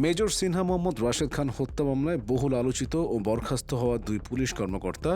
Major Sinha Mohammad Rashed Khan হত্যা মামলায় বহুল আলোচিত ও বরখাস্ত হওয়া দুই পুলিশ কর্মকর্তা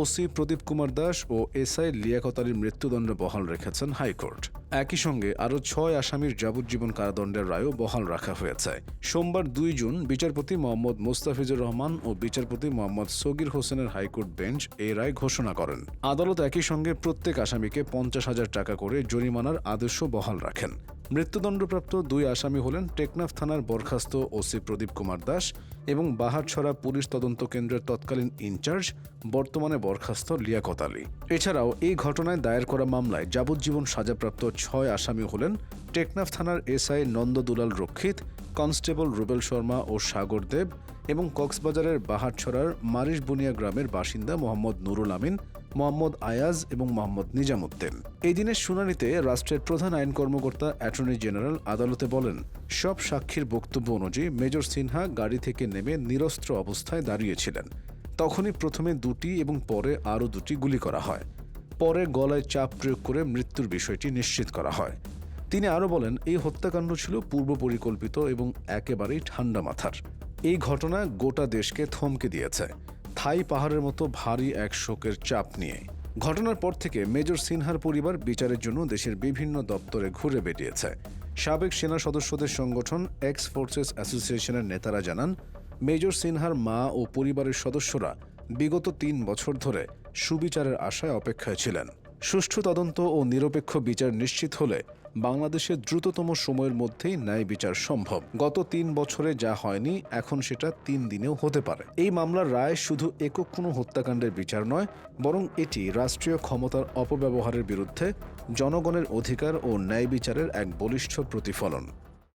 ওসি প্রদীপ কুমার দাস ও এসআই লিয়াকত আলীর মৃত্যুদণ্ড বহাল রেখেছেন হাইকোর্ট। একই সঙ্গে আরও ৬ আসামির যাবজ্জীবন কারাদণ্ডের রায়ও বহাল রাখা হয়েছে। সোমবার ২ জুন বিচারপতি মোহাম্মদ মোস্তাফিজুর রহমান ও বিচারপতি মোহাম্মদ সগির হোসেনের হাইকোর্ট বেঞ্চ এই রায় ঘোষণা করেন। আদালত একই সঙ্গে প্রত্যেক আসামিকে ৫০,০০০ টাকা করে জরিমানার আদেশও বহাল রাখেন। মৃত্যুদণ্ডপ্রাপ্ত দুই আসামি হলেন টেকনাফ থানার বরখাস্ত ওসি প্রদীপ কুমার দাস এবং বাহারছড়া পুলিশ তদন্ত কেন্দ্রের তৎকালীন ইনচার্জ বর্তমানে বরখাস্ত লিয়াকত আলী। এছাড়াও এই ঘটনায় দায়ের করা মামলায় যাবজ্জীবন সাজাপ্রাপ্ত ৬ আসামি হলেন টেকনাফ থানার এসআই নন্দদুলাল রক্ষিত, কনস্টেবল রুবেল শর্মা ও সাগর দেব এবং কক্সবাজারের বাহারছড়ার মারিশবুনিয়া গ্রামের বাসিন্দা মোহাম্মদ নুরুল আমিন, মোহাম্মদ আয়াজ এবং মোহাম্মদ নিজামুদ্দিন। এই দিনের শুনানিতে রাষ্ট্রের প্রধান আইন কর্মকর্তা অ্যাটর্নি জেনারেল আদালতে বলেন, সব সাক্ষীর বক্তব্য অনুযায়ী মেজর সিনহা গাড়ি থেকে নেমে নিরস্ত্র অবস্থায় দাঁড়িয়েছিলেন। তখনই প্রথমে ২টি এবং পরে আরও ২টি গুলি করা হয়। পরে গলায় চাপ প্রয়োগ করে মৃত্যুর বিষয়টি নিশ্চিত করা হয়। তিনি আরও বলেন, এই হত্যাকাণ্ড ছিল পূর্ব পরিকল্পিত এবং একেবারেই ঠান্ডা মাথার। এই ঘটনা গোটা দেশকে থমকে দিয়েছে, থাই পাহাড়ের মতো ভারী এক শোকের চাপ নিয়ে। ঘটনার পর থেকে মেজর সিনহার পরিবার বিচারের জন্য দেশের বিভিন্ন দপ্তরে ঘুরে বেড়িয়েছে। সাবেক সেনা সদস্যদের সংগঠন এক্স ফোর্সেস অ্যাসোসিয়েশনের নেতারা জানান, মেজর সিনহার মা ও পরিবারের সদস্যরা বিগত ৩ বছর ধরে সুবিচারের আশায় অপেক্ষায় ছিলেন। সুষ্ঠু তদন্ত ও নিরপেক্ষ বিচার নিশ্চিত হলে বাংলাদেশের দ্রুততম সময়ের মধ্যেই ন্যায় বিচার সম্ভব। গত ৩ বছরে যা হয়নি, এখন সেটা ৩ দিনেও হতে পারে। এই মামলার রায় শুধু একক কোনো হত্যাকাণ্ডের বিচার নয়, বরং এটি রাষ্ট্রীয় ক্ষমতার অপব্যবহারের বিরুদ্ধে জনগণের অধিকার ও ন্যায় বিচারের এক বলিষ্ঠ প্রতিফলন।